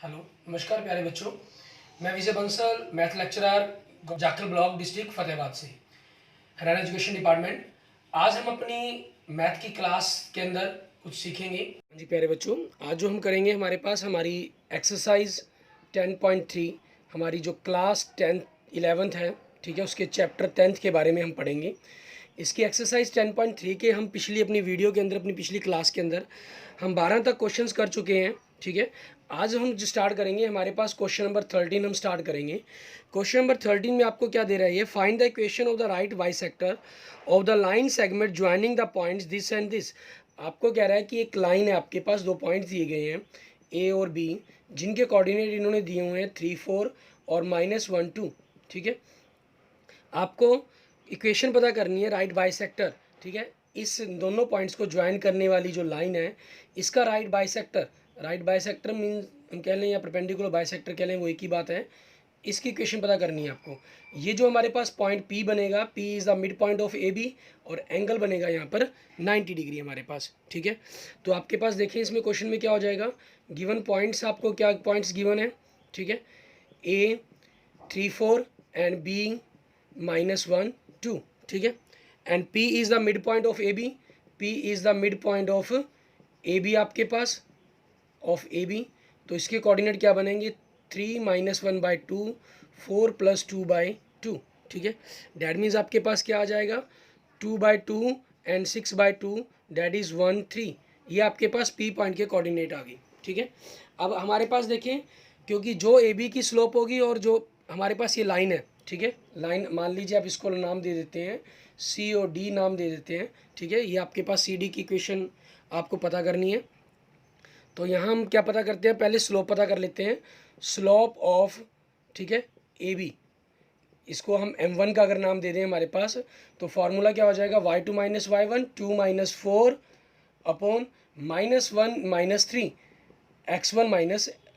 Hello, नमस्कार प्यारे बच्चों। मैं Vijay Bansal, math lecturer, Jakhal block, district Fatehabad से, हरियाणा एजुकेशन डिपार्टमेंट। आज हम अपनी मैथ की क्लास के अंदर कुछ सीखेंगे। जी प्यारे बच्चों, आज जो हम करेंगे हमारे पास हमारी एक्सरसाइज 10.3, हमारी जो क्लास 10th 11th है, ठीक है, उसके चैप्टर 10th के बारे में हम पढ़ेंगे। इसकी एक्सरसाइज 10.3 के हम पिछली अपनी वीडियो के अंदर, अपनी पिछली क्लास के अंदर हम 12 तक क्वेश्चंस कर चुके हैं, ठीक है। आज हम जो स्टार्ट करेंगे, हमारे पास क्वेश्चन नंबर 13 हम स्टार्ट करेंगे। क्वेश्चन नंबर 13 में आपको क्या दे रहा है, ये find the equation of the right bisector of the line segment joining the points this and this. आपको कह रहा है कि एक लाइन है, आपके पास दो पॉइंट्स दिए गए हैं ए और बी, जिनके कोऑर्डिनेट इन्होंने दिए हुए हैं 3 4 और -1 2, ठीक है। आपको इक्वेशन पता करनी है राइट बाइसेक्टर, ठीक है। इस दोनों पॉइंट्स को ज्वाइन करने वाली जो लाइन है, इसका राइट बाइसेक्टर मीन्स हम कह लें या परपेंडिकुलर बाइसेक्टर कह लें, वो एक ही बात है। इसकी इक्वेशन पता करनी है आपको। ये जो हमारे पास पॉइंट P बनेगा, P is the mid point of AB, और एंगल बनेगा यहाँ पर 90 डिग्री हमारे पास, ठीक है। तो आपके पास देखें इसमें क्वेश्चन में क्या हो जाएगा, गिवन पॉइंट्स, आपको क्या पॉइंट्स गिवन है, ठीक है। A 3 4 एंड B -1 2, ठीक है। And P is the mid point of AB, P is the mid point of AB आपके पास ऑफ AB। तो इसके कोऑर्डिनेट क्या बनेंगे, 3 -1/2 4 + 2/2, ठीक है। डैट मीन्स आपके पास क्या आ जाएगा, 2/2 एंड 6/2, डैट इज़ 1 3। ये आपके पास P पॉइंट के कोऑर्डिनेट आ गई, ठीक है। अब हमारे पास देखें, क्योंकि जो AB की स्लोप होगी और जो हमारे पास ये लाइन है, ठीक है, लाइन मान लीजिए आप इसको नाम दे देते हैं C और D नाम दे देते हैं, ठीक है। ये आपके पास CD की इक्वेशन आपको पता करनी है। तो यहाँ हम क्या पता करते हैं, पहले स्लोप पता कर लेते हैं, स्लोप ऑफ, ठीक है, AB। इसको हम m1 का अगर नाम दे दें हमारे पास, तो फार्मूला क्या हो जाएगा, y2 - y1 2 - 4 upon -1 - 3 x1 -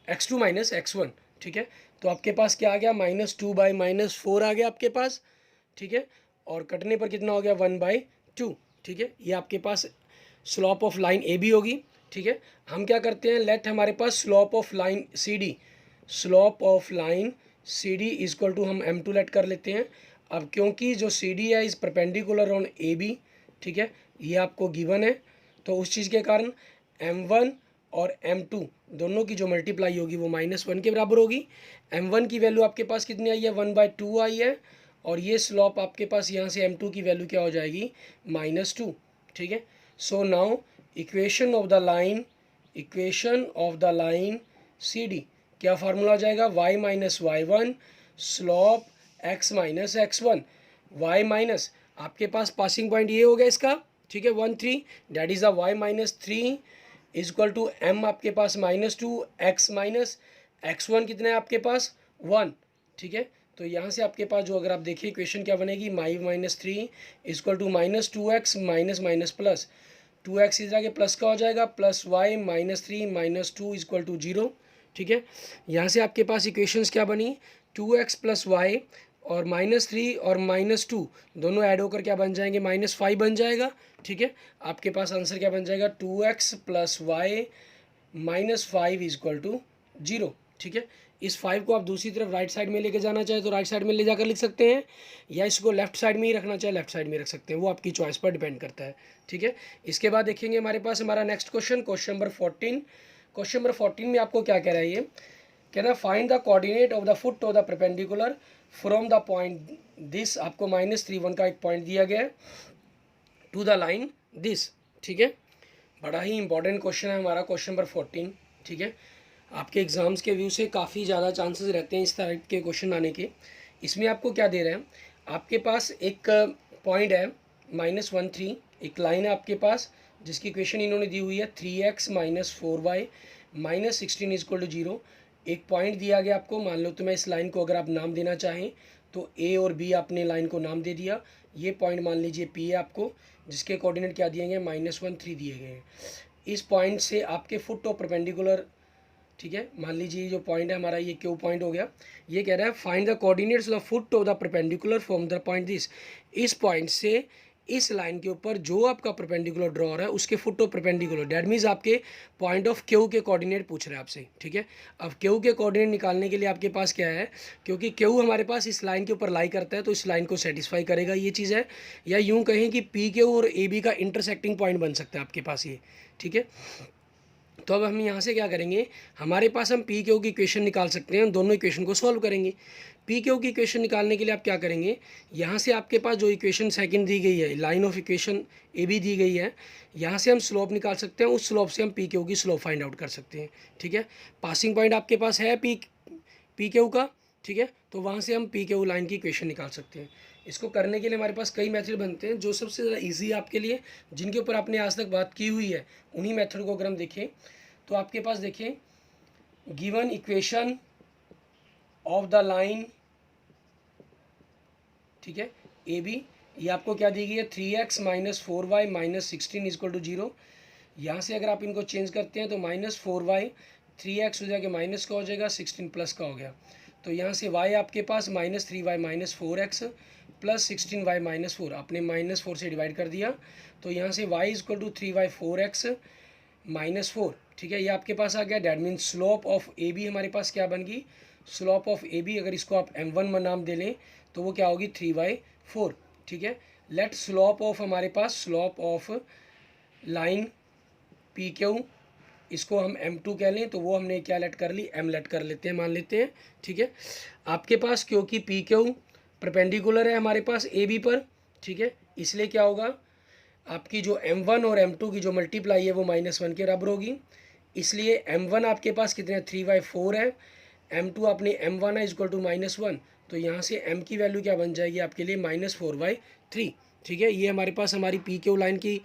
x2 - x1, ठीक है। तो आपके पास क्या आ गया, -2/-4 आ गया आपके पास, ठीक है। और कटने पर कितना हो गया, 1/2, ठीक है। ये आपके पास स्लोप ऑफ लाइन AB होगी, ठीक है। हम क्या करते हैं, लेट हमारे पास slope of line CD is equal to हम m2 लेट कर लेते हैं। अब क्योंकि जो CD है इस परपेंडिकुलर ऑन AB, ठीक है, ये आपको गिवन है, तो उस चीज़ के कारण m1 और m2 दोनों की जो मल्टीप्लाई होगी वो -1 के बराबर होगी। m1 की वैल्यू आपके पास कितनी आई है, 1/2 आई है, और ये स्लोप आपके पास यहाँ से m2 की वैल्यू क्या हो जाएगी, -2, ठीक है। So now equation of the line CD क्या फार्मूला हो जाएगा, y - y1 slope x - x1, y minus आपके पास पासिंग पॉइंट ये हो गया इसका, ठीक है, 1 3, that is the y - 3 is equal to m आपके पास -2 x - x1 कितना है आपके पास 1, ठीक है। तो यहाँ से आपके पास जो अगर आप देखिए इक्वेशन क्या बनेगी, y - 3 is equal to -2x minus plus 2x इधर आगे प्लस का हो जाएगा, प्लस y - 3 - 2 इजक्वल टू 0, ठीक है। यहाँ से आपके पास इक्वेशंस क्या बनी, 2x + y और -3 और -2 दोनों ऐड होकर क्या बन जाएंगे, -5 बन जाएगा, ठीक है। आपके पास आंसर क्या बन जाएगा, 2x + y -5 इजक्वल टू 0, ठीक है। इस 5 को आप दूसरी तरफ राइट साइड में लेके जाना चाहे तो राइट साइड में ले जाकर लिख सकते हैं, या इसको लेफ्ट साइड में ही रखना चाहे लेफ्ट साइड में रख सकते हैं, वो आपकी चॉइस पर डिपेंड करता है, ठीक है। इसके बाद देखेंगे हमारे पास हमारा next question number 14। Question number 14 में आपको क्या कह रहा है, ये कह रहा है find the coordinate of the foot of the perpendicular from the point this. आपको -3 का एक पॉइंट दिया गया है टू द लाइन दिस, ठीक है। बड़ा ही इंपॉर्टेंट क्वेश्चन है हमारा क्वेश्चन नंबर 14, ठीक है। आपके एग्जाम्स के व्यू से काफ़ी ज़्यादा चांसेस रहते हैं इस तरह के क्वेश्चन आने के। इसमें आपको क्या दे रहे हैं, आपके पास एक पॉइंट है -1 3, एक लाइन है आपके पास जिसकी इक्वेशन इन्होंने दी हुई है 3x - 4y -16 इजक्वल टू 0। एक पॉइंट दिया गया आपको, मान लो तो मैं इस लाइन को अगर आप नाम देना चाहें तो A और B आपने लाइन को नाम दे दिया। ये पॉइंट मान लीजिए P है आपको, जिसके कोऑर्डिनेट क्या दिए गए, -1 3 दिए गए हैं। इस पॉइंट से आपके फुट ऑफ परपेंडिकुलर, ठीक है, मान लीजिए जो पॉइंट है हमारा ये क्यू पॉइंट हो गया। ये कह रहा है find the coordinates of foot of the perpendicular from the point this. इस पॉइंट से इस लाइन के ऊपर जो आपका परपेंडिकुलर ड्रॉ हो रहा है उसके foot of perpendicular, that means आपके पॉइंट ऑफ क्यू के कोऑर्डिनेट पूछ रहे हैं आपसे, ठीक है। अब क्यू के कोऑर्डिनेट निकालने के लिए आपके पास क्या है, क्योंकि क्यू हमारे पास इस लाइन के ऊपर लाई करता है तो इस लाइन को सेटिस्फाई करेगा, ये चीज़ है। या यूँ कहें कि पी क्यू और ए बी का इंटरसेक्टिंग पॉइंट बन सकता है आपके पास ये, ठीक है। तो अब हम यहाँ से क्या करेंगे, हमारे पास हम पी क्यू की इक्वेशन निकाल सकते हैं, दोनों इक्वेशन को सॉल्व करेंगे। पी क्यू की इक्वेशन निकालने के लिए आप क्या करेंगे, यहाँ से आपके पास जो इक्वेशन सेकंड दी गई है, line of equation A be the गई है, यहाँ से हम स्लोप निकाल सकते हैं, उस स्लोप से हम पी क्यू की स्लोप फाइंड आउट कर सकते हैं, ठीक है। पासिंग पॉइंट आपके पास है पी क्यू का, ठीक है, तो वहाँ से हम पी क्यू लाइन की इक्वेशन निकाल सकते हैं। इसको करने के लिए हमारे पास कई मेथड बनते हैं, जो सबसे ज़्यादा ईजी है आपके लिए, जिनके ऊपर आपने आज तक बात की हुई है, उन्हीं मेथड को अगर हम देखें तो आपके पास देखिए, given equation of the line, ठीक है, ए बी, ये आपको क्या दी गई है, 3x minus 4y minus 16 equal to 0। यहाँ से अगर आप इनको चेंज करते हैं तो माइनस 4y 3x हो जाएगा, माइनस का हो जाएगा, 16 प्लस का हो गया। तो यहाँ से y आपके पास minus 3y minus 4x plus 16y minus 4, आपने माइनस 4 से डिवाइड कर दिया, तो यहाँ से y equal to 3y 4x minus 4, ठीक है, ये आपके पास आ गया। That mean slope of A B हमारे पास क्या बन गई, स्लोप ऑफ ए बी, अगर इसको आप m1 नाम दे लें तो वो क्या होगी 3/4, ठीक है। लेट स्लोप ऑफ हमारे पास, slope of line P Q, इसको हम m2 कह लें, तो वो हमने क्या लेट कर ली, m लेट कर लेते हैं, मान लेते हैं, ठीक है। आपके पास क्योंकि पी क्यू परपेंडिकुलर है हमारे पास ए बी पर, ठीक है, इसलिए क्या होगा, आपकी जो m1 और m2 की जो मल्टीप्लाई है वो -1 के बराबर होगी। इसलिए m1 आपके पास कितने 3/4 है, m2 अपने m1 है इक्वल टू -1, तो यहाँ से m की वैल्यू क्या बन जाएगी आपके लिए -4/3, ठीक है। ये हमारे पास हमारी पी क्यू लाइन की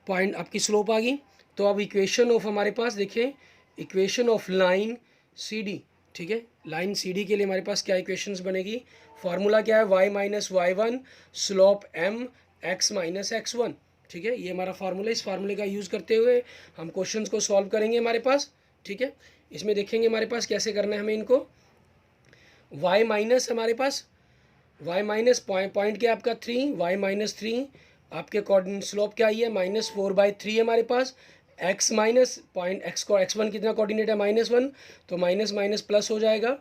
पॉइंट आपकी स्लोप आ गई। तो अब इक्वेशन ऑफ हमारे पास देखें, equation of line C D, ठीक है, लाइन सी डी के लिए हमारे पास क्या इक्वेशंस बनेगी, फार्मूला क्या है, y minus y1 slope m x minus x1, ठीक है, ये हमारा फार्मूला। इस फार्मूले का यूज़ करते हुए हम क्वेश्चंस को सॉल्व करेंगे हमारे पास, ठीक है। इसमें देखेंगे हमारे पास कैसे करना है हमें इनको। y माइनस हमारे पास, y माइनस पॉइंट क्या आपका 3, y माइनस 3, आपके कोऑर्डिनेट स्लोप क्या ही है -4/3 हमारे पास, x माइनस पॉइंट x को x1 कितना कोऑर्डिनेट है -1, तो माइनस माइनस प्लस हो जाएगा,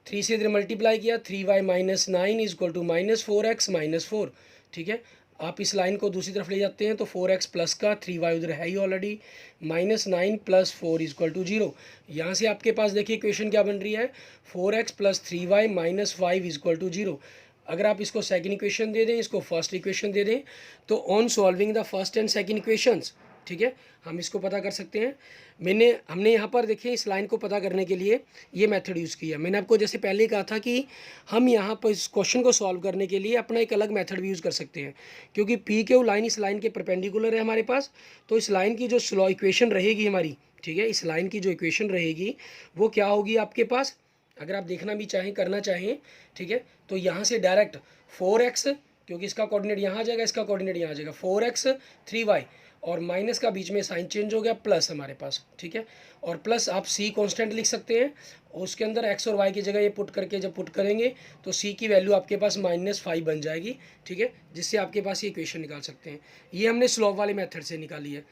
3 से इधर मल्टीप्लाई किया, 3y minus 9 equal to -4x minus 4, ठीक है। आप इस लाइन को दूसरी तरफ ले जाते हैं तो 4x प्लस का 3y उधर है ही ऑलरेडी, -9 प्लस 4 इजक्वल टू 0। यहाँ से आपके पास देखिए इक्वेशन क्या बन रही है, 4x plus 3y minus 5 equal to 0। अगर आप इसको सेकंड इक्वेशन दे दें, इसको फर्स्ट इक्वेशन दे दें, तो on solving the first and second equations, ठीक है, हम इसको पता कर सकते हैं। हमने यहाँ पर देखिए इस लाइन को पता करने के लिए ये मेथड यूज़ किया। मैंने आपको जैसे पहले ही कहा था कि हम यहाँ पर इस क्वेश्चन को सॉल्व करने के लिए अपना एक अलग मेथड भी यूज़ कर सकते हैं, क्योंकि पी क्यू लाइन इस लाइन के परपेंडिकुलर है हमारे पास, तो इस लाइन की जो स्लो इक्वेशन रहेगी हमारी, ठीक है, इस लाइन की जो इक्वेशन रहेगी वो क्या होगी आपके पास, अगर आप देखना भी चाहें, करना चाहें, ठीक है, तो यहाँ से डायरेक्ट 4x, क्योंकि इसका कोऑर्डिनेट यहाँ आ जाएगा, इसका कोऑर्डिनेट यहाँ आ जाएगा, 4x 3y, और माइनस का बीच में साइन चेंज हो गया, प्लस हमारे पास, ठीक है, और प्लस आप c कांस्टेंट लिख सकते हैं, और उसके अंदर x और y की जगह ये पुट करके जब पुट करेंगे तो c की वैल्यू आपके पास -5 बन जाएगी, ठीक है, जिससे आपके पास ये इक्वेशन निकाल सकते हैं। ये हमने स्लोप वाले मेथड से निकाली है,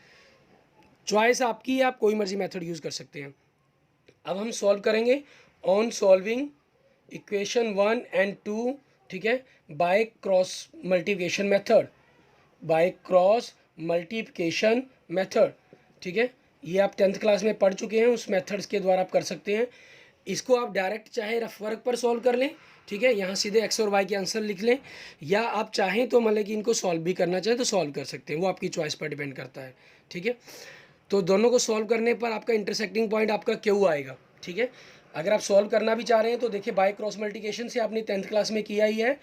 चॉइस आपकी है, आप कोई मर्जी मेथड यूज़ कर सकते हैं। अब हम सॉल्व करेंगे ऑन सॉल्विंग इक्वेशन 1 एंड 2, ठीक है, by cross multiplication method, by cross multiplication method, ठीक है, ये आप 10th क्लास में पढ़ चुके हैं, उस मेथड्स के द्वारा आप कर सकते हैं। इसको आप डायरेक्ट चाहे रफ वर्क पर सॉल्व कर लें, ठीक है, यहाँ सीधे x और y के आंसर लिख लें, या आप चाहें तो मतलब कि इनको सॉल्व भी करना चाहें तो सॉल्व कर सकते हैं, वो आपकी चॉइस पर डिपेंड करता है, ठीक है। तो दोनों को सॉल्व करने पर आपका इंटरसेक्टिंग पॉइंट आपका क्यू आएगा, ठीक है। अगर आप सॉल्व करना भी चाह रहे हैं तो देखिए बाय क्रॉस मल्टीप्लिकेशन से आपने 10th क्लास में किया ही है,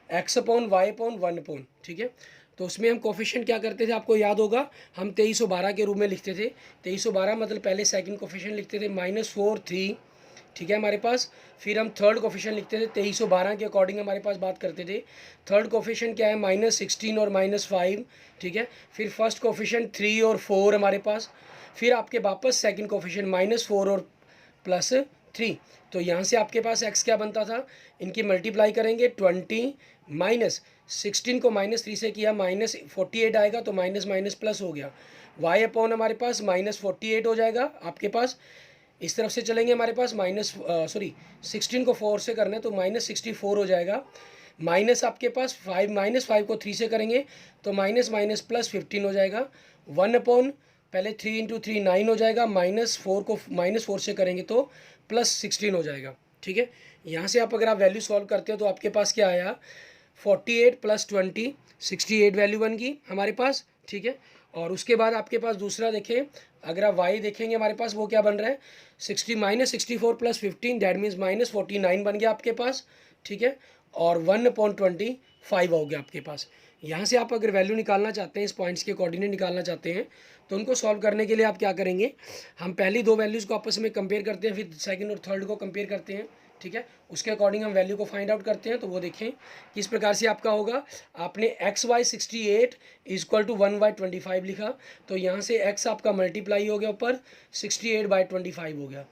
x/y/1, ठीक है। तो उसमें हम कोफिशिएंट क्या करते थे आपको याद होगा, हम 2312 के रूप में लिखते थे। 2312 मतलब पहले सेकंड कोफिशिएंट लिखते थे -4 3, ठीक है हमारे पास, फिर हम थर्ड कोफिशिएंट लिखते थे 2312 के अकॉर्डिंग हमारे पास बात करते थे। थर्ड कोफिशिएंट क्या है -16 और -5, ठीक है। फिर फर्स्ट कोफिशिएंट 3 और 4 हमारे पास, फिर आपके वापस सेकंड कोफिशिएंट -4 और +3। तो यहाँ से आपके पास x क्या बनता था, इनकी मल्टीप्लाई करेंगे 20 माइनस 16 को -3 से किया -48 आएगा, तो माइनस माइनस प्लस हो गया। y अपॉन हमारे पास -48 हो जाएगा आपके पास। इस तरफ से चलेंगे हमारे पास 16 को 4 से करना है तो -64 हो जाएगा। माइनस आपके पास 5, -5 को 3 से करेंगे तो माइनस माइनस प्लस 15 हो जाएगा। 1 अपॉन पहले 3 इंटू 3 9 हो जाएगा, -4 को -4 से करेंगे तो +16 हो जाएगा। ठीक है, यहाँ से आप अगर आप वैल्यू सॉल्व करते हो तो आपके पास क्या आया, 48 + 20 68 वैल्यू बन गई हमारे पास। ठीक है, और उसके बाद आपके पास दूसरा देखें, अगर आप y देखेंगे हमारे पास वो क्या बन रहा है, 64 + 15 दैट मीन्स -49 बन गया आपके पास। ठीक है, और 1/25 हो गया आपके पास। यहाँ से आप अगर वैल्यू निकालना चाहते हैं, इस पॉइंट्स के कोऑर्डिनेट निकालना चाहते हैं, तो उनको सॉल्व करने के लिए आप क्या करेंगे, हम पहली दो वैल्यूज़ को आपस में कंपेयर करते हैं, फिर सेकंड और थर्ड को कंपेयर करते हैं। ठीक है, उसके अकॉर्डिंग हम वैल्यू को फाइंड आउट करते हैं। तो वो देखें किस प्रकार से आपका होगा। आपने XY 68 = 1/25 लिखा, तो यहाँ से x आपका मल्टीप्लाई हो गया, ऊपर 68/25 हो गया।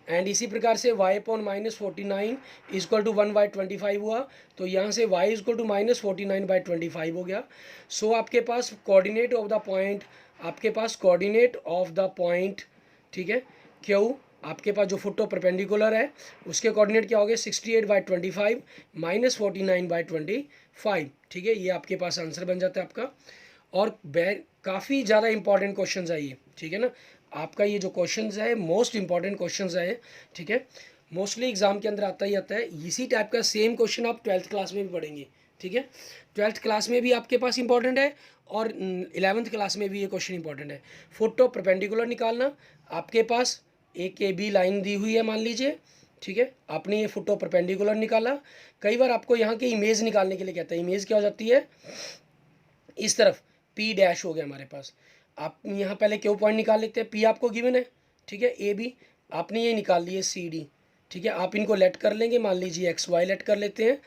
एंड इसी प्रकार से y अपॉन -49 = 1/25 हुआ, तो यहाँ से y = -49/25 हो गया। सो आपके पास कोऑर्डिनेट ऑफ द पॉइंट, आपके पास कोऑर्डिनेट ऑफ द पॉइंट, ठीक है, क्यू आपके पास जो फुट ऑफ परपेंडिकुलर है उसके कोऑर्डिनेट क्या हो गए, 68/25 -49/25। ठीक है, ये आपके पास आंसर बन जाता है आपका। और काफ़ी ज़्यादा इंपॉर्टेंट क्वेश्चन है ये। ठीक है ना, आपका ये जो क्वेश्चन है मोस्ट इंपॉर्टेंट क्वेश्चन है। ठीक है, मोस्टली एग्जाम के अंदर आता ही आता है। इसी टाइप का सेम क्वेश्चन आप 12th क्लास में भी पढ़ेंगे। ठीक है, 12th क्लास में भी आपके पास इंपॉर्टेंट है और 11th क्लास में भी ये क्वेश्चन इंपॉर्टेंट है। फुट ऑफ परपेंडिकुलर निकालना, आपके पास एक AB लाइन दी हुई है मान लीजिए। ठीक है, आपने ये फुट ऑफ परपेंडिकुलर निकाला। कई बार आपको यहाँ की इमेज निकालने के लिए कहता है। इमेज क्या हो जाती है, इस तरफ P' हो गया हमारे पास। आप यहाँ पहले क्यू पॉइंट निकाल लेते हैं, P आपको गिवन है। ठीक है, AB आपने ये निकाल लिए CD। ठीक है, आप इनको लेट कर लेंगे, मान लीजिए XY लेट कर लेते हैं,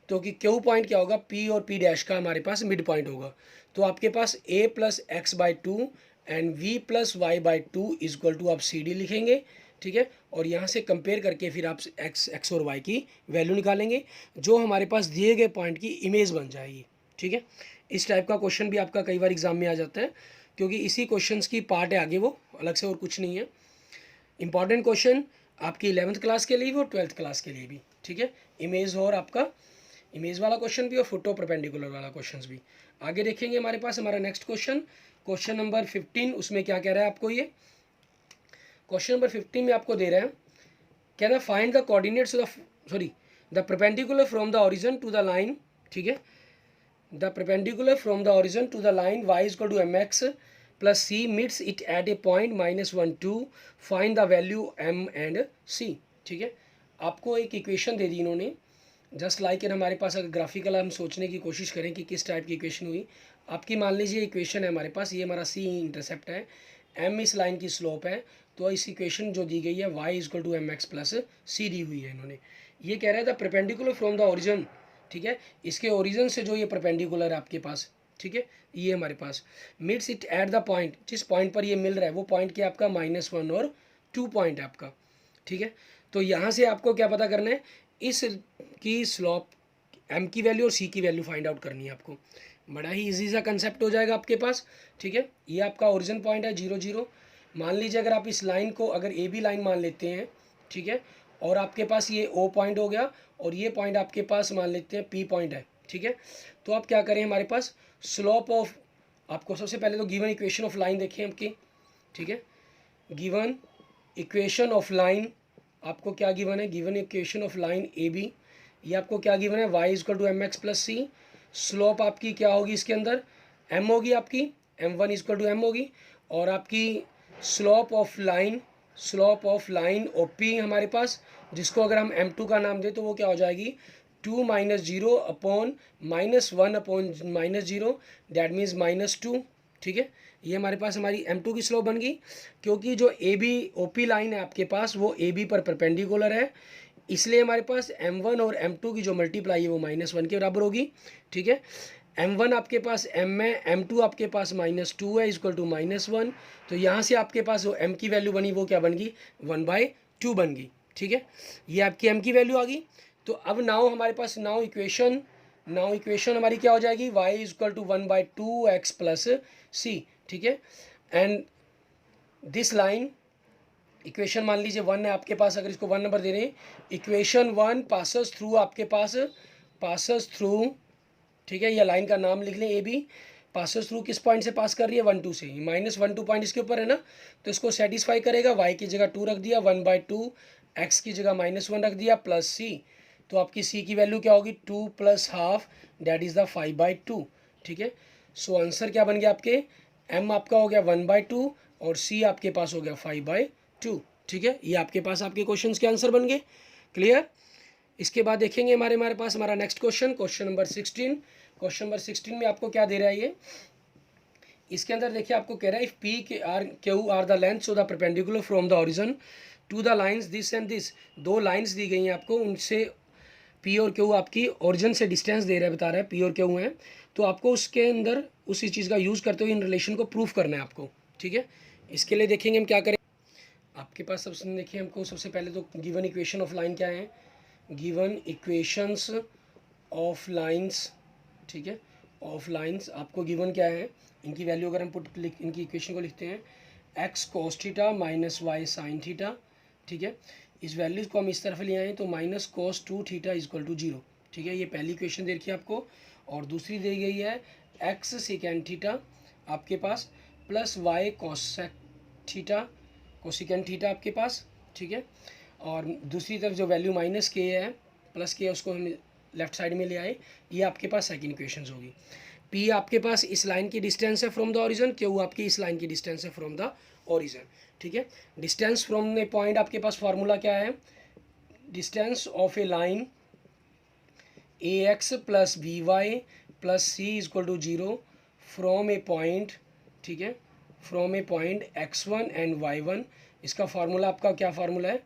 तो कि क्यू पॉइंट क्या होगा, P और P' का हमारे पास मिड पॉइंट होगा। तो आपके पास A + x/2 and V + y/2 = आप CD लिखेंगे। ठीक है, और यहाँ से कंपेयर करके फिर आप x और y की वैल्यू निकालेंगे, जो हमारे पास दिए गए पॉइंट की इमेज बन जाएगी। ठीक है, इस टाइप का क्वेश्चन भी आपका कई बार एग्जाम में आ जाता है, क्योंकि इसी क्वेश्चंस की पार्ट है आगे, वो अलग से और कुछ नहीं है। इंपॉर्टेंट क्वेश्चन आपकी 11th क्लास के लिए भी और 12th क्लास के लिए भी। ठीक है, इमेज और आपका इमेज वाला क्वेश्चन भी और फुट ऑफ परपेंडिकुलर वाला क्वेश्चन भी। आगे देखेंगे हमारे पास हमारा नेक्स्ट क्वेश्चन, क्वेश्चन नंबर 15। उसमें क्या कह रहा है आपको, ये क्वेश्चन नंबर 15 में आपको दे रहे हैं, कह रहा है find the coordinates of the perpendicular from the origin to the line. ठीक है, the perpendicular from the origin to the line y = mx plus c meets it at a point -1 2, find the value m and c। ठीक है, आपको एक equation दे दी इन्होंने, just like in हमारे पास अगर graphical हम सोचने की कोशिश करें कि किस टाइप की इक्वेशन हुई। आपकी मान लीजिए इक्वेशन है हमारे पास, ये हमारा c इंटरसेप्ट है, m इस लाइन की स्लोप है, तो इस इक्वेशन जो दी गई है y = mx plus c दी हुई है इन्होंने। ये कह रहा है the perpendicular from the origin. ठीक है, इसके ओरिजिन से जो ये परपेंडिकुलर है आपके पास, ठीक है, ये हमारे पास meets it at the point, जिस पॉइंट पर ये मिल रहा है वो पॉइंट क्या आपका -1 और 2 पॉइंट है आपका। ठीक है, तो यहाँ से आपको क्या पता करना है, इस की स्लॉप m की वैल्यू और c की वैल्यू फाइंड आउट करनी है आपको। बड़ा ही इजी सा कंसेप्ट हो जाएगा आपके पास। ठीक है, ये आपका ओरिजिन पॉइंट है 0 0। मान लीजिए अगर आप इस लाइन को अगर AB लाइन मान लेते हैं, ठीक है, और आपके पास ये O पॉइंट हो गया और ये पॉइंट आपके पास मान लेते हैं P पॉइंट है। ठीक है, तो आप क्या करें, हमारे पास स्लोप ऑफ, आपको सबसे पहले तो गिवन इक्वेशन ऑफ लाइन देखें आपकी। ठीक है, गिवन इक्वेशन ऑफ लाइन आपको क्या गिवन है, given equation of line AB, ये आपको क्या गिवन है, y = mx plus c। Slope आपकी क्या होगी, इसके अंदर m होगी आपकी, m1 = m होगी, और आपकी स्लोप ऑफ लाइन OP हमारे पास, जिसको अगर हम m2 का नाम दें तो वो क्या हो जाएगी, 2 - 0 अपॉन -1 अपॉन -0 दैट मीन्स -2। ठीक है, ये हमारे पास हमारी m2 की स्लोप बन गई, क्योंकि जो AB OP लाइन है आपके पास वो AB पर परपेंडिकुलर है, इसलिए हमारे पास m1 और m2 की जो मल्टीप्लाई है वो -1 के बराबर होगी। ठीक है, m1 आपके पास m है, m2 आपके पास -2 है = -1, तो यहाँ से आपके पास जो m की वैल्यू बनी वो क्या बन गई, 1/2 बन गई। ठीक है, ये आपकी m की वैल्यू आ गई। तो अब नाउ हमारे पास इक्वेशन नाउ इक्वेशन हमारी क्या हो जाएगी, y is equal to 1/2x plus C, ठीक है। एंड दिस लाइन इक्वेशन मान लीजिए 1 है आपके पास, अगर इसको 1 नंबर दे रहे हैं, इक्वेशन 1 पासेस थ्रू आपके पास, पासेस थ्रू, ठीक है, या लाइन का नाम लिख लें ए बी, पासेस थ्रू किस पॉइंट से पास कर रही है, 1 2 से, -1 2 पॉइंट इसके ऊपर है ना, तो इसको सेटिस्फाई करेगा, y की जगह 2 रख दिया, 1/2, x की जगह -1 रख दिया, प्लस सी, तो आपकी c की वैल्यू क्या होगी, 2 + हाफ, दैट इज़ द 5/2, ठीक है। सो आंसर क्या बन गया आपके, m आपका हो गया 1/2 और c आपके पास हो गया 5/2, ठीक है। ये आपके पास आपके क्वेश्चंस के आंसर बन गए, क्लियर। इसके बाद देखेंगे हमारे पास हमारा next question, question number 16। Question number 16 में आपको क्या दे रहा है ये, इसके अंदर देखिए आपको कह रहा है इफ पी के are Q are the length of the perpendicular from the origin to the lines this and this, दो लाइंस दी गई हैं आपको, उनसे पी और क्यू आपकी ओरिजिन से डिस्टेंस दे रहा है, बता रहा है पी और क्यू हैं, तो आपको उसके अंदर उसी चीज़ का यूज़ करते हुए इन रिलेशन को प्रूफ करना है आपको, ठीक है। इसके लिए देखेंगे हम क्या करें, आपके पास सबसे देखिए हमको सबसे पहले तो गिवन इक्वेशन ऑफ लाइन क्या है, गिवन इक्वेशंस ऑफ लाइंस, ठीक है, ऑफ लाइंस आपको गिवन क्या है, इनकी वैल्यू अगर हम इनकी इक्वेशन को लिखते हैं x cos theta minus y sine theta, ठीक है, इस वैल्यूज़ को हम इस तरफ ले आए तो -cos 2 थीटा इक्वल टू 0, ठीक है। ये पहली इक्वेशन दे रखी है आपको, और दूसरी दी गई है x सेकेंड थीटा आपके पास plus y cosec theta, cosecant theta आपके पास, ठीक है। और दूसरी तरफ जो वैल्यू -k है प्लस k, उसको हम लेफ्ट साइड में ले आए, ये आपके पास सेकंड इक्वेशन होगी। P आपके पास इस लाइन की डिस्टेंस है फ्रॉम द ओरिजिन, Q आपकी इस लाइन की डिस्टेंस है फ्रॉम द ओरिजिन, ठीक है। डिस्टेंस फ्रॉम ए पॉइंट आपके पास फार्मूला क्या है, distance of a line ax plus b y plus c is equal to 0 from a point, ठीक है, from a point x1 and y1, इसका formula आपका क्या फार्मूला है,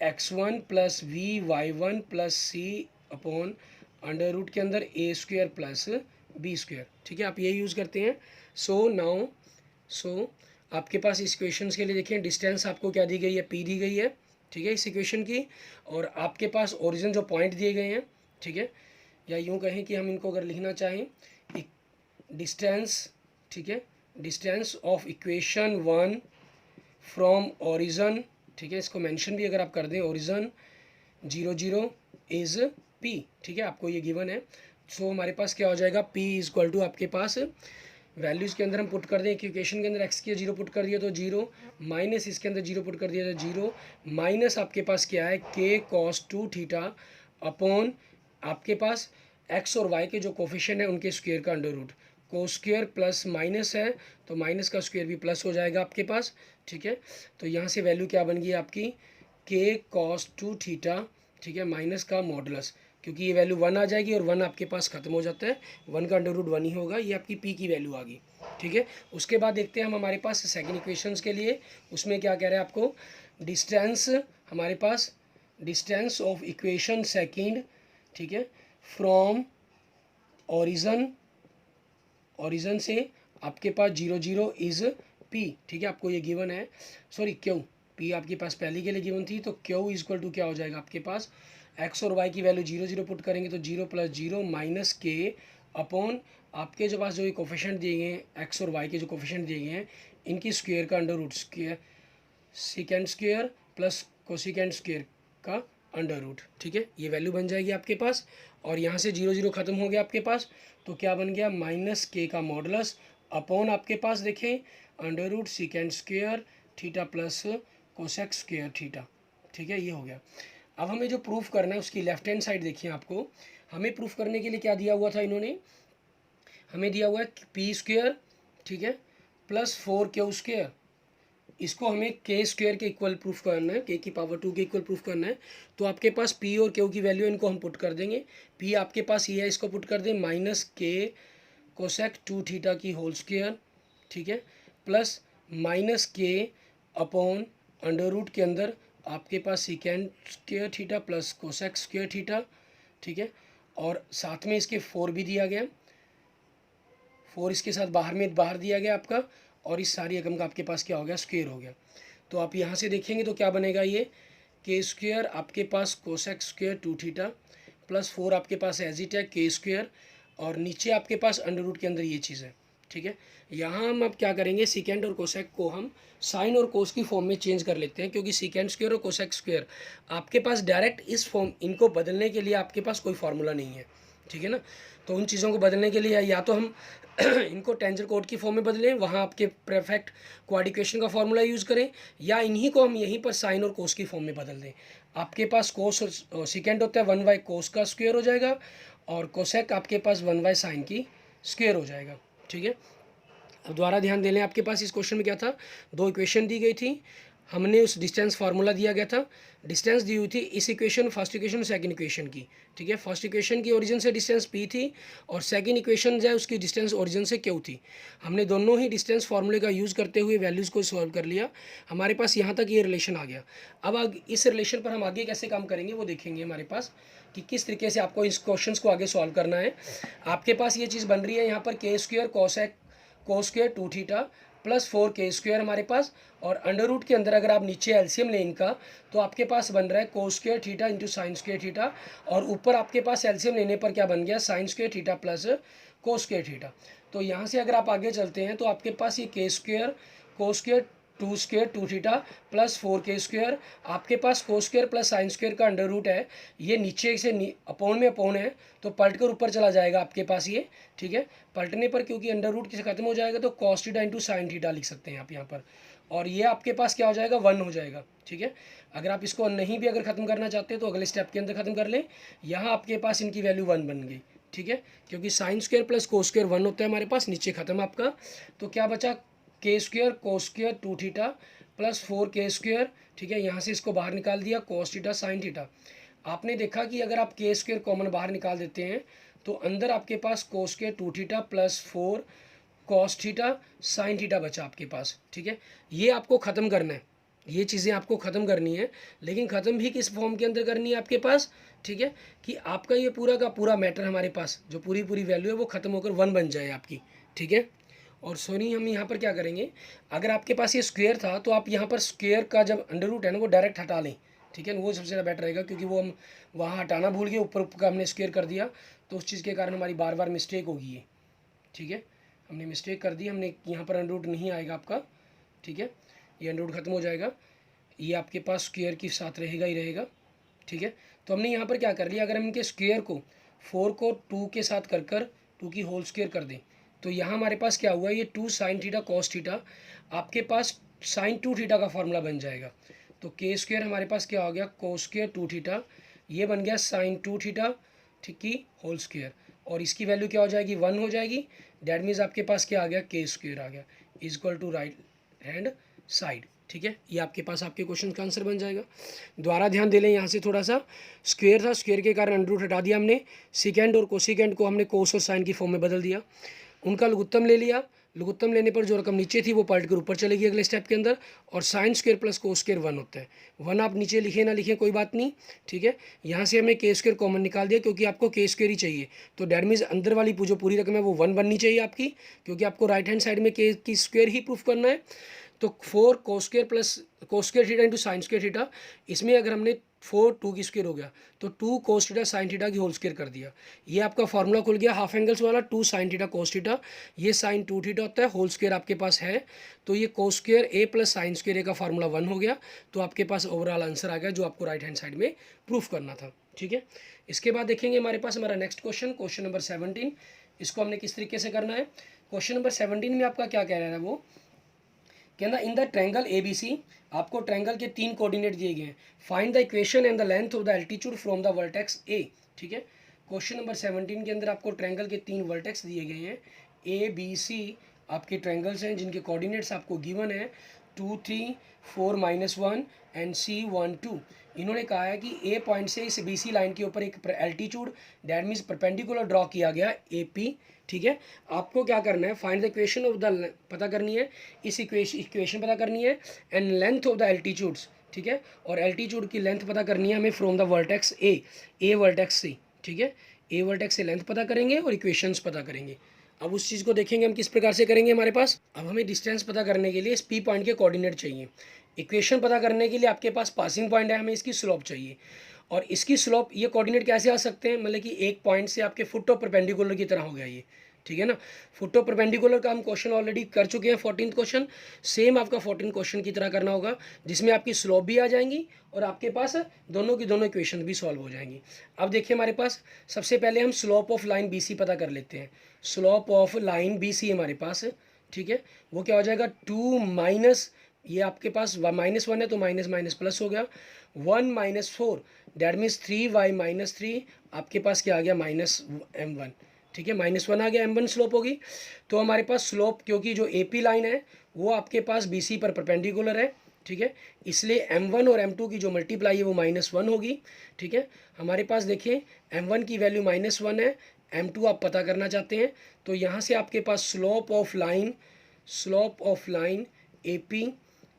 ax1 प्लस vy1 प्लस सी upon under root के अंदर a² plus b², ठीक है, आप ये यूज़ करते हैं। सो आपके पास इस इक्वेशन के लिए देखिए डिस्टेंस आपको क्या दी गई है, p दी गई है, ठीक है, इस इक्वेशन की, और आपके पास ओरिजिन जो पॉइंट दिए गए हैं, ठीक है, या यूँ कहें कि हम इनको अगर लिखना चाहें डिस्टेंस, ठीक है, distance of equation 1 from origin, ठीक है, इसको मेंशन भी अगर आप कर दें, ओरिजिन 0 0 इज़ p, ठीक है, आपको ये गिवन है। सो हमारे पास क्या हो जाएगा, p इज इक्वल टू आपके पास वैल्यूज़ के अंदर हम पुट कर दें, इक्वेशन के अंदर x के 0 पुट कर दिया तो 0, माइनस इसके अंदर 0 पुट कर दिया तो 0, माइनस आपके पास क्या है k cos 2 थीटा अपॉन आपके पास x और y के जो कोफिशिएंट है उनके स्क्वायर का under root, cos square plus minus है तो माइनस का स्क्वायर भी प्लस हो जाएगा आपके पास, ठीक है। तो यहाँ से वैल्यू क्या बन गई आपकी k cos 2 थीटा, ठीक है, माइनस का मॉडुलस, क्योंकि ये वैल्यू 1 आ जाएगी और 1 आपके पास खत्म हो जाता है, 1 का अंडर रूट 1 ही होगा, ये आपकी p की वैल्यू आ गई, ठीक है। उसके बाद देखते हैं हम हमारे पास सेकंड इक्वेशंस के लिए, उसमें क्या कह रहे हैं आपको, डिस्टेंस हमारे पास डिस्टेंस ऑफ इक्वेशन सेकंड, ठीक है, फ्रॉम ओरिजिन से आपके पास 0 0 इज़ p, ठीक है, आपको ये गिवन है, सॉरी क्यू, p आपके पास पहले के लिए गिवन थी, तो q इज इक्वल टू क्या हो जाएगा आपके पास, x और y की वैल्यू 0 0 पुट करेंगे तो 0 + 0 माइनस k अपॉन आपके जो पास जो ये कोफिशिएंट दिए गए हैं x और y के जो कोफिशिएंट दिए गए हैं इनकी स्क्वायर का under root square, second square plus cosecant square का अंडर रूट, ठीक है, ये वैल्यू बन जाएगी आपके पास। और यहाँ से 0 0 खत्म हो गया आपके पास, तो क्या बन गया, -k का मॉडुलस अपॉन आपके पास देखें under root second square theta plus cosec square theta, ठीक है, ये हो गया। अब हमें जो प्रूफ करना है उसकी लेफ्ट हैंड साइड देखिए, आपको हमें प्रूफ करने के लिए क्या दिया हुआ था, इन्होंने हमें दिया हुआ है p², ठीक है, प्लस 4q², इसको हमें k² के इक्वल प्रूफ करना है, k की पावर 2 के इक्वल प्रूफ करना है। तो आपके पास p और q की वैल्यू इनको हम पुट कर देंगे, p आपके पास ये है, इसको पुट कर दें -k कोसेक 2 थीटा की होल स्क्वायर, ठीक है, plus -k upon under root के अंदर आपके पास secant square theta plus cosec square theta, ठीक है, और साथ में इसके 4 भी दिया गया, 4 इसके साथ बाहर दिया गया आपका, और इस सारी रकम का आपके पास क्या हो गया, स्क्वायर हो गया। तो आप यहाँ से देखेंगे तो क्या बनेगा, ये k² आपके पास कोसेक स्क्वायर 2 थीटा प्लस 4 आपके पास एज इट है के स्क्वायर, और नीचे आपके पास अंडर रूट के अंदर ये चीज़ है, ठीक है। यहाँ हम अब क्या करेंगे, सीकेंड और कोसेक को हम साइन और कोस की फॉर्म में चेंज कर लेते हैं, क्योंकि सीकेंड स्क्वायर और कोसेक स्क्वायर आपके पास डायरेक्ट इस फॉर्म, इनको बदलने के लिए आपके पास कोई फार्मूला नहीं है, ठीक है ना। तो उन चीज़ों को बदलने के लिए या तो हम इनको टेंजर कोड की फॉर्म में बदलें, वहाँ आपके परफेक्ट क्वाड्रेटिक इक्वेशन का फार्मूला यूज़ करें, या इन्हीं को हम यहीं पर साइन और कोस की फॉर्म में बदल दें। आपके पास कोस और सीकेंड होता है 1 बाय कोस का स्क्वायर हो जाएगा, और कोसेक आपके पास 1 बाय साइन की स्क्वायर हो जाएगा, ठीक है। अब दोबारा ध्यान दे लें, आपके पास इस क्वेश्चन में क्या था, दो इक्वेशन दी गई थी, हमने उस डिस्टेंस फार्मूला दिया गया था, डिस्टेंस दी हुई थी इस equation, first equation, second equation की, ठीक है। फर्स्ट इक्वेशन की ओरिजिन से डिस्टेंस पी थी, और सेकंड इक्वेशन जो है उसकी डिस्टेंस ओरिजिन से क्यू थी। हमने दोनों ही डिस्टेंस फार्मूले का यूज़ करते हुए वैल्यूज़ को सॉल्व कर लिया, हमारे पास यहाँ तक ये रिलेशन आ गया। अब इस रिलेशन पर हम आगे कैसे काम करेंगे वो देखेंगे हमारे पास, कि किस तरीके से आपको इस क्वेश्चन को आगे सॉल्व करना है। आपके पास ये चीज़ बन रही है यहाँ पर के स्क्वायर कोसेक कोस square 2 theta plus 4 k square हमारे पास, और अंडर रूट के अंदर अगर आप नीचे एलसीएम लें इनका, तो आपके पास बन रहा है cos square theta into sine square theta, और ऊपर आपके पास एलसीएम लेने पर क्या बन गया, sine square theta plus cos square theta. तो यहाँ से अगर आप आगे चलते हैं तो आपके पास ये k square cos square 2 theta plus 4 k square, आपके पास cos square plus sine square का अंडर रूट है, ये नीचे से अपोन में अपोन है, तो पलट कर ऊपर चला जाएगा आपके पास ये, ठीक है। पलटने पर क्योंकि अंडर रूट से खत्म हो जाएगा तो cos theta into sine theta लिख सकते हैं आप यहाँ पर, और ये आपके पास क्या हो जाएगा, 1 हो जाएगा, ठीक है। अगर आप इसको नहीं भी अगर ख़त्म करना चाहते हैं तो अगले स्टेप के अंदर ख़त्म कर लें, यहाँ आपके पास इनकी वैल्यू 1 बन गई, ठीक है, क्योंकि sine square plus cos square 1 होता है हमारे पास, नीचे खत्म आपका। तो क्या बचा, के square cos square 2 theta plus 4 k square, ठीक है। यहाँ से इसको बाहर निकाल दिया, कोस थीटा साइन थीटा। आपने देखा कि अगर आप के स्क्वायर कॉमन बाहर निकाल देते हैं तो अंदर आपके पास cos square 2 theta plus 4 cos theta sine theta बचा आपके पास, ठीक है। ये आपको ख़त्म करना है, ये चीज़ें आपको ख़त्म करनी है, लेकिन ख़त्म भी किस फॉर्म के अंदर करनी है आपके पास, ठीक है, कि आपका ये पूरा का पूरा मैटर हमारे पास जो पूरी वैल्यू है वो ख़त्म होकर 1 बन जाए आपकी, ठीक है। और सोनी हम यहाँ पर क्या करेंगे, अगर आपके पास ये स्क्वायर था तो आप यहाँ पर स्क्वायर का जब अंडर रूट है ना वो डायरेक्ट हटा लें, ठीक है, वो सबसे ज़्यादा बेटर रहेगा, क्योंकि वो हम वहाँ हटाना भूल गए, ऊपर का हमने स्क्वायर कर दिया, तो उस चीज़ के कारण हमारी बार बार मिस्टेक होगी ये, ठीक है। हमने मिस्टेक कर दी, हमने यहाँ पर अंडर रूट नहीं आएगा आपका, ठीक है, ये अंडर रूट खत्म हो जाएगा, ये आपके पास स्क्वायर के साथ रहेगा ही रहेगा, ठीक है। तो हमने यहाँ पर क्या कर लिया, अगर हम इनके स्क्वायर को 4 को 2 के साथ कर 2 की होल स्क्वायर कर दें, तो यहाँ हमारे पास क्या हुआ, ये 2 साइन थीटा कॉस थीटा आपके पास साइन 2 थीटा का फार्मूला बन जाएगा। तो के स्क्वायर हमारे पास क्या हो गया, कोस स्क्वायर 2 थीटा, ये बन गया साइन 2 थीटा, ठीक की होल स्क्वायर, और इसकी वैल्यू क्या हो जाएगी, 1 हो जाएगी। डैट मीन्स आपके पास क्या आ गया, के स्क्वायर आ गया, is equal to right hand side, ठीक है। ये आपके पास आपके क्वेश्चन का आंसर बन जाएगा। दोबारा ध्यान दे लें, यहाँ से थोड़ा सा स्क्वायर था, स्क्वायर के कारण अंडर रूट हटा दिया हमने, सेकेंड और कोसिकेंड को हमने कोस और साइन की फॉर्म में बदल दिया, उनका लघुत्तम ले लिया, लघुत्तम लेने पर जो रकम नीचे थी वो पलट कर ऊपर चलेगी अगले स्टेप के अंदर, और sine square plus cos square 1 होता है, 1 आप नीचे लिखें ना लिखें कोई बात नहीं, ठीक है। यहाँ से हमने के स्क्वायर कॉमन निकाल दिया, क्योंकि आपको के स्क्वायर ही चाहिए, तो डैट मीन्स अंदर वाली जो पूरी रकम है वो 1 बननी चाहिए आपकी, क्योंकि आपको राइट हैंड साइड में के की स्क्वायर ही प्रूफ करना है। तो 4 कोस square plus cos square theta into sine square theta, इसमें अगर हमने 4 2 की स्क्वायर हो गया तो 2 कोस थीटा साइन थीटा की होल स्क्वायर कर दिया, ये आपका फॉर्मूला खुल गया हाफ एंगल्स वाला, 2 साइन थीटा कोस थीटा, ये साइन 2 थीटा होता है, होल स्क्वायर आपके पास है, तो ये कोस स्क्वायर ए प्लस साइन स्क्वायर ए का फार्मूला 1 हो गया, तो आपके पास ओवरऑल आंसर आ गया जो आपको राइट हैंड साइड में प्रूफ करना था, ठीक है। इसके बाद देखेंगे हमारे पास हमारा नेक्स्ट क्वेश्चन, क्वेश्चन नंबर 17, इसको हमने किस तरीके से करना है। क्वेश्चन नंबर 17 में आपका क्या कह रहा है वो, कहना इन द ट्रायंगल ABC, आपको ट्रायंगल के 3 कोऑर्डिनेट दिए गए हैं, find the equation and the length of the altitude from the vertex A, ठीक है। क्वेश्चन नंबर 17 के अंदर आपको ट्रायंगल के 3 वर्टेक्स दिए गए हैं, ABC आपके ट्रायंगल्स हैं जिनके कोऑर्डिनेट्स आपको गिवन है 2 3 4 -1 एंड C 1 2। इन्होंने कहा है कि A पॉइंट से इस BC लाइन के ऊपर एक altitude that means perpendicular draw किया गया AP, ठीक है। आपको क्या करना है, find the equation of the पता करनी है, इस इक्वेशन पता करनी है, and length of the altitudes, ठीक है, और एल्टीट्यूड की लेंथ पता करनी है हमें from the vertex A vertex C, ठीक है, ए वर्टेक्स से लेंथ पता करेंगे और इक्वेशंस पता करेंगे। अब उस चीज़ को देखेंगे हम किस प्रकार से करेंगे। हमारे पास अब हमें डिस्टेंस पता करने के लिए इस पी पॉइंट के कोऑर्डिनेट चाहिए। इक्वेशन पता करने के लिए आपके पास पासिंग पॉइंट है, हमें इसकी स्लोप चाहिए। और इसकी स्लोप ये कोऑर्डिनेट कैसे आ सकते हैं, मतलब कि एक पॉइंट से आपके फुट ऑफ परपेंडिकुलर की तरह हो गया ये, ठीक है ना। फुट ऑफ परपेंडिकुलर का हम क्वेश्चन ऑलरेडी कर चुके हैं 14th क्वेश्चन। सेम आपका 14th क्वेश्चन की तरह करना होगा, जिसमें आपकी स्लोप भी आ जाएंगी और आपके पास दोनों की दोनों इक्वेशन भी सॉल्व हो जाएंगी। अब देखिए हमारे पास सबसे पहले हम slope of line B C पता कर लेते हैं। Slope of line B C हमारे पास, ठीक है, वो क्या हो जाएगा 2 माइनस, ये आपके पास -1 है तो माइनस माइनस प्लस हो गया, 1 - 4 डैट मीन्स 3y - 3, आपके पास क्या आ गया -m1, ठीक है, -1 आ गया, m1 स्लोप होगी। तो हमारे पास स्लोप, क्योंकि जो AP लाइन है वो आपके पास BC पर परपेंडिकुलर है, ठीक है, इसलिए m1 और m2 की जो मल्टीप्लाई है वो -1 होगी, ठीक है। हमारे पास देखिए m1 की वैल्यू -1 है, m2 आप पता करना चाहते हैं, तो यहाँ से आपके पास slope of line AP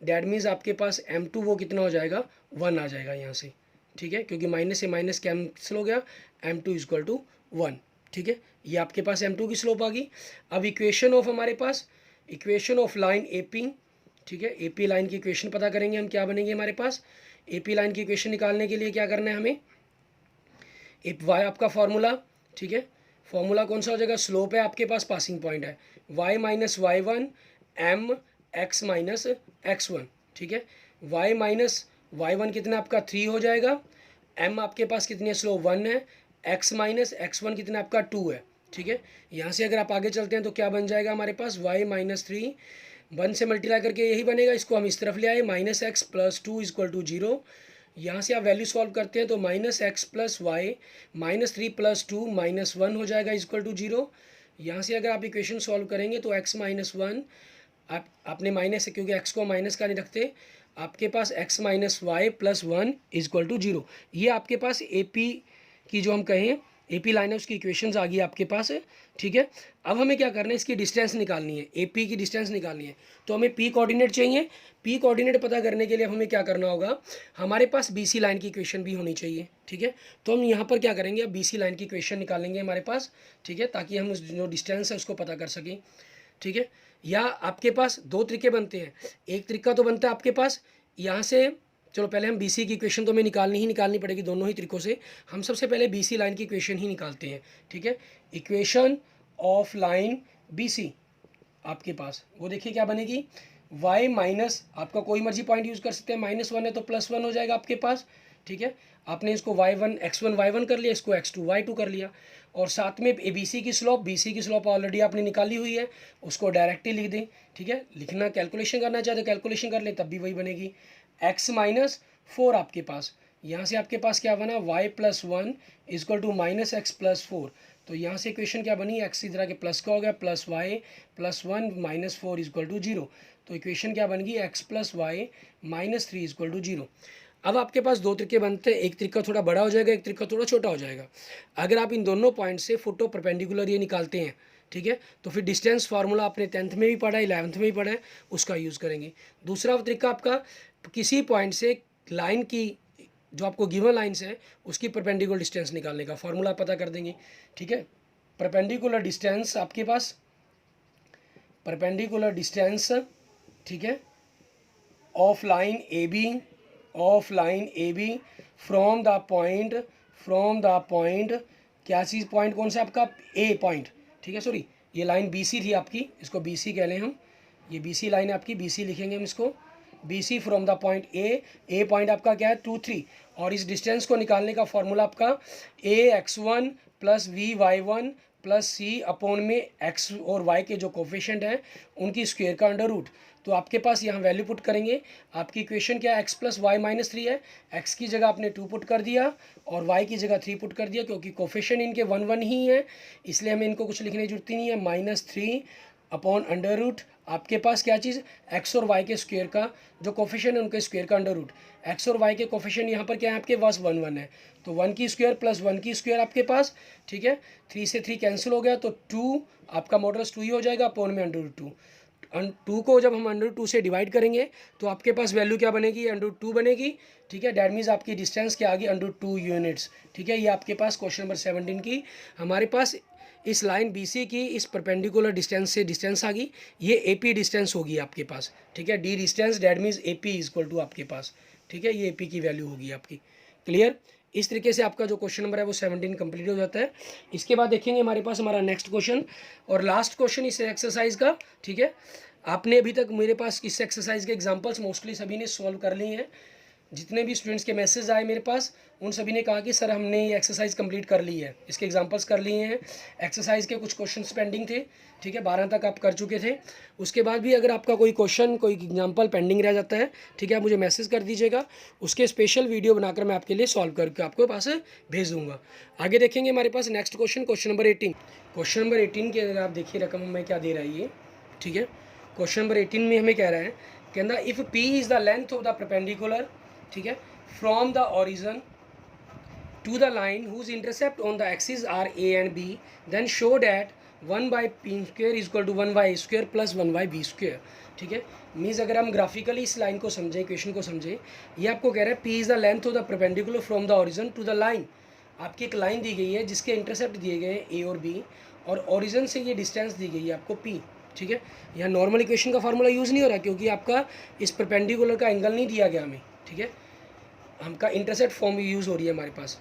that means आपके पास m2 वो कितना हो जाएगा 1 आ जाएगा यहाँ से, ठीक है, क्योंकि माइनस से माइनस कैंसिल हो गया, m2 = 1, ठीक है। ये आपके पास m2 की स्लोप आ गई। अब इक्वेशन ऑफ हमारे पास इक्वेशन ऑफ लाइन AP, ठीक है, AP लाइन की इक्वेशन पता करेंगे हम, क्या बनेंगे हमारे पास। AP लाइन की इक्वेशन निकालने के लिए क्या करना है हमें, y आपका फार्मूला, ठीक है, फार्मूला कौन सा हो जाएगा, स्लोप है आपके पास, पासिंग पॉइंट है, y - y1 m x - x1, ठीक है, y - y1 कितना आपका 3 हो जाएगा, m आपके पास कितनी है, स्लोप 1 है, x - x1 कितना आपका 2 है, ठीक है। यहाँ से अगर आप आगे चलते हैं तो क्या बन जाएगा हमारे पास, y - 3 1 से मल्टीप्लाई करके यही बनेगा, इसको हम इस तरफ ले आए, -x + 2 = 0। यहाँ से आप वैल्यू सॉल्व करते हैं तो -x + y -3 + 2 -1 हो जाएगा =0। यहाँ से अगर आप इक्वेशन सॉल्व करेंगे तो x - 1 आपने माइनस है, क्योंकि x को माइनस का नहीं रखते, आपके पास x - y + 1 = 0। ये आपके पास AP की जो हम कहें AP लाइन है उसकी इक्वेशंस आ गई आपके पास, ठीक है। अब हमें क्या करना है, इसकी डिस्टेंस निकालनी है, AP की डिस्टेंस निकालनी है, तो हमें P कोऑर्डिनेट चाहिए। P कोऑर्डिनेट पता करने के लिए हमें क्या करना होगा, हमारे पास BC लाइन की इक्वेशन भी होनी चाहिए, ठीक है। तो हम यहाँ पर क्या करेंगे, अब BC लाइन की इक्वेशन निकालेंगे हमारे पास, ठीक है, ताकि हम उस जो डिस्टेंस है उसको पता कर सकें, ठीक है। या आपके पास दो तरीके बनते हैं, एक तरीका तो बनता है आपके पास यहाँ से, चलो पहले हम BC की इक्वेशन तो हमें निकालनी पड़ेगी दोनों ही तरीकों से, हम सबसे पहले BC लाइन की इक्वेशन ही निकालते हैं, ठीक है। इक्वेशन ऑफ लाइन BC आपके पास वो देखिए क्या बनेगी, y माइनस, आपका कोई मर्जी पॉइंट यूज़ कर सकते हैं, -1 है तो +1 हो जाएगा आपके पास, ठीक है। आपने इसको y1 x1 y1 कर लिया, इसको x2 y2 कर लिया, और साथ में BC की स्लोप ऑलरेडी आपने निकाली हुई है, उसको डायरेक्टली लिख दें, ठीक है। लिखना कैलकुलेशन करना चाहते कैलकुलेशन कर लें तब भी वही बनेगी, x - 4 आपके पास, यहाँ से आपके पास क्या बना, y + 1 = -x + 4, तो यहाँ से इक्वेशन क्या बनी, x इधर के प्लस का हो गया, +y + 1 - 4 = 0, तो इक्वेशन क्या बन गई, x + y - 3 = 0। अब आपके पास दो तरीके बनते हैं, एक तरीका थोड़ा बड़ा हो जाएगा, एक तरीका थोड़ा छोटा हो जाएगा। अगर आप इन दोनों पॉइंट से फुट ऑफ परपेंडिकुलर ये निकालते हैं, ठीक है, तो फिर डिस्टेंस फार्मूला आपने 10th में भी पढ़ा है, 11th में भी पढ़ा है, उसका यूज़ करेंगे। दूसरा तरीका आपका किसी पॉइंट से लाइन की जो आपको गिवन लाइन्स है उसकी परपेंडिकुलर डिस्टेंस निकालने का फार्मूला पता कर देंगे, ठीक है। परपेंडिकुलर डिस्टेंस आपके पास, परपेंडिकुलर डिस्टेंस, ठीक है, of line AB from the point क्या चीज़, पॉइंट कौन सा आपका, A पॉइंट, ठीक है, सॉरी ये लाइन BC थी आपकी, इसको BC कह लें हम, ये BC लाइन है आपकी, BC लिखेंगे हम इसको, BC from the point A point आपका क्या है 2 3, और इस डिस्टेंस को निकालने का फॉर्मूला आपका AX1 + VY1 + C अपॉन में x और y के जो कोफिशिएंट हैं उनकी स्क्वायर का अंडर रूट। तो आपके पास यहाँ वैल्यू पुट करेंगे, आपकी इक्वेशन क्या है, x + y - 3 है, x की जगह आपने 2 पुट कर दिया और y की जगह 3 पुट कर दिया, क्योंकि कोफिशिएंट इनके 1 1 ही है, इसलिए हमें इनको कुछ लिखने की जरूरत ही नहीं है, -3 अपॉन अंडर रूट, आपके पास क्या चीज़, x और y के स्क्वायर का जो कोफिशिएंट है उनके स्क्वायर का अंडर रूट, x और y के कोफिशिएंट यहाँ पर क्या है आपके पास 1 1 है, तो 1 की स्क्वायर + 1 की स्क्वायर आपके पास, ठीक है, 3 से 3 कैंसिल हो गया, तो 2 आपका मॉडल्स 2 ही हो जाएगा अपॉन में अंडर रूट 2 को जब हम अंडर2 से डिवाइड करेंगे तो आपके पास वैल्यू क्या बनेगी, अंडर2 बनेगी, ठीक है। डैट मीन्स आपकी डिस्टेंस क्या आ गई, अंडर2 यूनिट्स, ठीक है। ये आपके पास क्वेश्चन नंबर 17 की हमारे पास इस लाइन BC की इस परपेंडिकुलर डिस्टेंस से डिस्टेंस आ गई, ये AP डिस्टेंस होगी आपके पास, ठीक है। D distance that means AP is equal to आपके पास, ठीक है, ये AP की वैल्यू होगी आपकी। क्लियर। इस तरीके से आपका जो क्वेश्चन नंबर है वो 17 कंप्लीट हो जाता है। इसके बाद देखेंगे हमारे पास हमारा नेक्स्ट क्वेश्चन और लास्ट क्वेश्चन इस एक्सरसाइज का, ठीक है। आपने अभी तक मेरे पास इस एक्सरसाइज के एग्जांपल्स मोस्टली सभी ने सॉल्व कर लिए हैं। जितने भी स्टूडेंट्स के मैसेज आए मेरे पास उन सभी ने कहा कि सर हमने ये एक्सरसाइज कंप्लीट कर ली है, इसके एग्जांपल्स कर लिए हैं। एक्सरसाइज के कुछ क्वेश्चंस पेंडिंग थे, ठीक है, 12 तक आप कर चुके थे। उसके बाद भी अगर आपका कोई क्वेश्चन कोई एग्जांपल पेंडिंग रह जाता है, ठीक है, आप मुझे मैसेज कर दीजिएगा, उसके स्पेशल वीडियो बनाकर मैं आपके लिए सॉल्व करके आपको पास भेज दूँगा। आगे देखेंगे हमारे पास next question, question number 18। Question number 18 के अगर आप देखिए रकम में क्या दे रहा है ये, ठीक है। क्वेश्चन नंबर 18 में हमें कह रहा है, कहना if P is the length of the perpendicular, ठीक है, from the origin to the line whose intercept on the axis are A and B, then show that 1/p² is equal to 1/a² plus 1/b², ठीक है। Means अगर हम graphically इस line को समझें, equation को समझें, ये आपको कह रहा है P is the length of the perpendicular from the origin to the line. आपकी एक लाइन दी गई है जिसके इंटरसेप्ट दिए गए हैं A और B, और ओरिजिन से ये डिस्टेंस दी गई है आपको P, ठीक है। यहाँ नॉर्मल इक्वेशन का फार्मूला यूज़ नहीं हो रहा क्योंकि आपका इस परपेंडिकुलर का एंगल नहीं दिया गया हमें, ठीक है। हमका इंटरसेप्ट फॉर्म यूज़ हो रही है हमारे पास।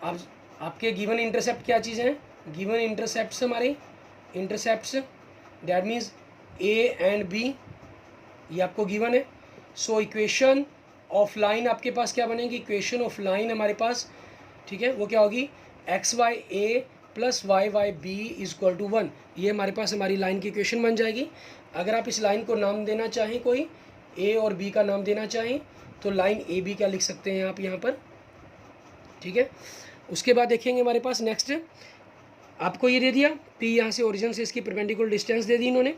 अब आपके गिवन इंटरसेप्ट क्या चीज़ हैं, गिवन इंटरसेप्ट्स हमारे intercepts that means A and B, ये आपको गिवन है। सो इक्वेशन ऑफ लाइन आपके पास क्या बनेगी, इक्वेशन ऑफ लाइन हमारे पास, ठीक है, वो क्या होगी, XY plus YY is equal to 1। ये हमारे पास हमारी लाइन की इक्वेशन बन जाएगी। अगर आप इस लाइन को नाम देना चाहें, कोई A और B का नाम देना चाहें, तो लाइन AB क्या लिख सकते हैं आप यहाँ पर, ठीक है। उसके बाद देखेंगे हमारे पास नेक्स्ट, आपको ये दे दिया P, यहाँ से ओरिजिन से इसकी परपेंडिकुलर डिस्टेंस दे दी इन्होंने।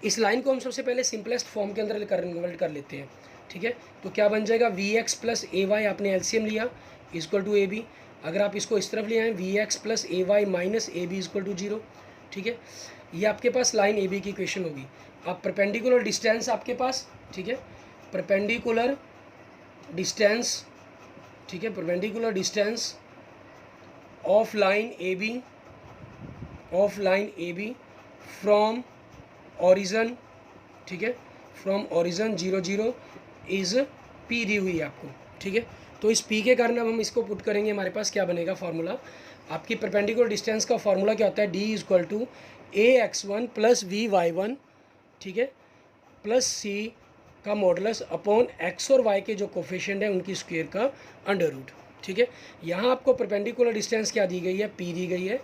इस लाइन को हम सबसे पहले सिंपलेस्ट फॉर्म के अंदर कन्वर्ट कर लेते हैं, ठीक है। तो क्या बन जाएगा, VX प्लस AY, आपने एलसीएम लिया, इक्वल टू AB। अगर आप इसको इस तरफ ले आएँ, VX plus AY minus AB equal to 0, ठीक है। ये आपके पास लाइन AB की इक्वेशन होगी। अब परपेंडिकुलर डिस्टेंस आपके पास, ठीक है, परपेंडिकुलर डिस्टेंस, ठीक है, perpendicular distance of line AB from origin, ठीक है, फ्रॉम ओरिजिन 0 0 इज P दी हुई है आपको, ठीक है। तो इस P के कारण अब हम इसको पुट करेंगे, हमारे पास क्या बनेगा फार्मूला, आपकी परपेंडिकुलर डिस्टेंस का फार्मूला क्या होता है, D is equal to AX1 plus VY1, ठीक है, प्लस C का मॉडुलस अपॉन X और Y के जो कोफिशिएंट है उनकी स्क्वायर का अंडर रूट, ठीक है। यहाँ आपको परपेंडिकुलर डिस्टेंस क्या दी गई है, P दी गई है,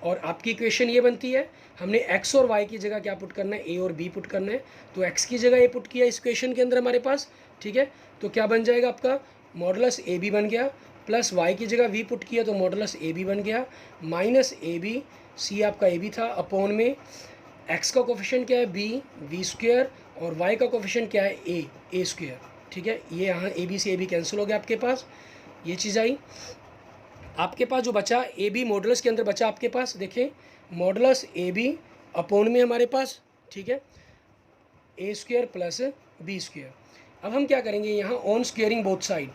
और आपकी इक्वेशन ये बनती है, हमने X और Y की जगह क्या पुट करना है, A और B पुट करना है। तो X की जगह A पुट किया इस इक्वेशन के अंदर हमारे पास, ठीक है। तो क्या बन जाएगा आपका, मॉडुलस AB बन गया, प्लस Y की जगह V पुट किया तो मॉडुलस AB बन गया, माइनस AB, C आपका AB था, अपॉन में X का कोफिशिएंट क्या है V², और Y का कोफिशिएंट क्या है A², ठीक है। ये यहाँ AB से AB कैंसिल हो गया आपके पास, ये चीज़ आई। आपके पास जो बचा AB मॉडुलस के अंदर बचा आपके पास, देखें मॉडुलस AB अपॉन में हमारे पास, ठीक है, A² प्लस B²। अब हम क्या करेंगे, यहाँ ऑन स्क्वेयरिंग बोथ साइड,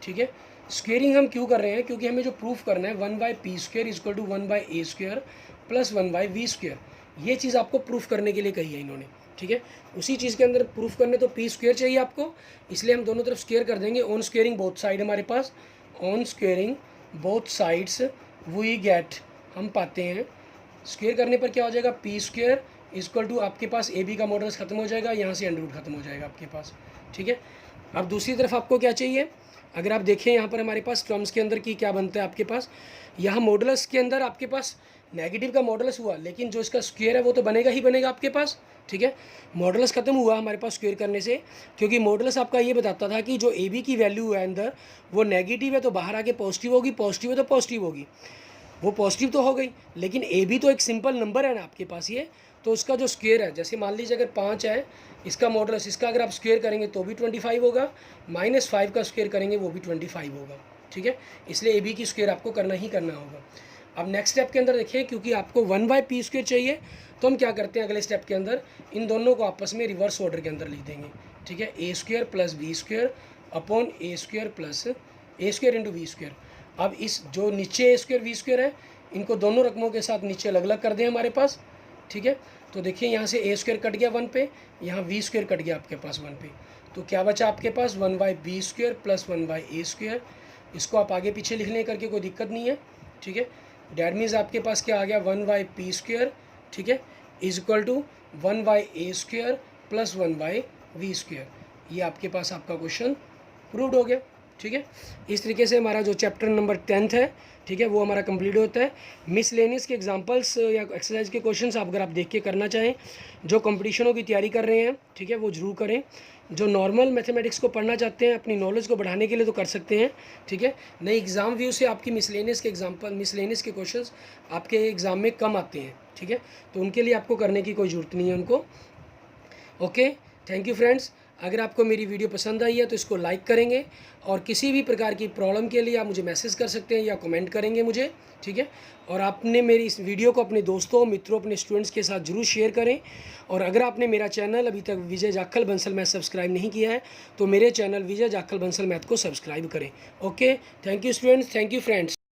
ठीक है। स्क्वेयरिंग हम क्यों कर रहे हैं, क्योंकि हमें जो प्रूफ करना है 1/p² is equal to 1/a² plus 1/v², ये चीज़ आपको प्रूफ करने के लिए कही है इन्होंने, ठीक है। उसी चीज़ के अंदर प्रूफ करने तो p² चाहिए आपको, इसलिए हम दोनों तरफ स्क्वेयर कर देंगे। ऑन स्क्वेयरिंग बोथ साइड हमारे पास, on squaring both sides we get, हम पाते हैं स्क्वेयर करने पर क्या हो जाएगा, p² इक्वल टू आपके पास AB का मॉडुलस खत्म हो जाएगा, यहाँ से अंडर रूट खत्म हो जाएगा आपके पास, ठीक है। अब दूसरी तरफ आपको क्या चाहिए, अगर आप देखें यहाँ पर हमारे पास टर्म्स के अंदर की क्या बनता है आपके पास, यहाँ मॉडुलस के अंदर आपके पास नेगेटिव का मॉडुलस हुआ, लेकिन जो इसका स्क्वायर है वो तो बनेगा ही बनेगा आपके पास, ठीक है। मॉडुलस खत्म हुआ हमारे पास स्क्वायर करने से, क्योंकि मॉडुलस आपका ये बताता था कि जो AB की वैल्यू है अंदर वो नेगेटिव है तो बाहर आके पॉजिटिव होगी, पॉजिटिव है तो पॉजिटिव होगी, वो पॉजिटिव तो हो गई, लेकिन AB तो एक सिंपल नंबर है ना आपके पास ये, तो उसका जो स्क्वायर है, जैसे मान लीजिए अगर 5 है इसका मॉडुलस, इसका अगर आप स्क्वायर करेंगे तो भी 25 होगा, -5 का स्क्वायर करेंगे वो भी 25 होगा, ठीक है। इसलिए AB की स्क्वायर आपको करना ही करना होगा। अब नेक्स्ट स्टेप के अंदर देखिए, क्योंकि आपको 1/p² चाहिए, तो हम क्या करते हैं अगले स्टेप के अंदर, इन दोनों को आपस में रिवर्स ऑर्डर के अंदर लिख देंगे, ठीक है। A² plus B² upon A² plus A² into V²। अब इस जो नीचे A² V² है इनको दोनों रकमों के साथ नीचे अलग अलग कर दें हमारे पास, ठीक है। तो देखिए यहाँ से ए स्क्वायर कट गया 1 पे, यहाँ वी स्क्वायर कट गया आपके पास 1 पे, तो क्या बचा आपके पास 1/b² प्लस 1/a²। इसको आप आगे पीछे लिख लें करके, कोई दिक्कत नहीं है, ठीक है। डैट मीन्स आपके पास क्या आ गया 1/p², ठीक है, is equal to 1/a² plus 1/v²। ये आपके पास आपका क्वेश्चन प्रूव्ड हो गया, ठीक है। इस तरीके से हमारा जो चैप्टर नंबर 10th है, ठीक है, वो हमारा कंप्लीट होता है। मिसलेनियस के एग्जांपल्स या एक्सरसाइज के क्वेश्चंस आप अगर आप देख के करना चाहें, जो कंपटीशनों की तैयारी कर रहे हैं, ठीक है, वो जरूर करें। जो नॉर्मल मैथमेटिक्स को पढ़ना चाहते हैं अपनी नॉलेज को बढ़ाने के लिए तो कर सकते हैं, ठीक है। नई एग्ज़ाम व्यू से आपकी मिसलेनियस के क्वेश्चंस आपके एग्ज़ाम में कम आते हैं, ठीक है, तो उनके लिए आपको करने की कोई ज़रूरत नहीं है उनको। Okay, thank you friends. अगर आपको मेरी वीडियो पसंद आई है तो इसको लाइक करेंगे, और किसी भी प्रकार की प्रॉब्लम के लिए आप मुझे मैसेज कर सकते हैं या कमेंट करेंगे मुझे, ठीक है। और आपने मेरी इस वीडियो को अपने दोस्तों, मित्रों, अपने स्टूडेंट्स के साथ ज़रूर शेयर करें। और अगर आपने मेरा चैनल अभी तक विजय जाखल बंसल मैथ सब्सक्राइब नहीं किया है तो मेरे चैनल विजय जाखल बंसल मैथ को सब्सक्राइब करें। Okay, thank you students, thank you friends.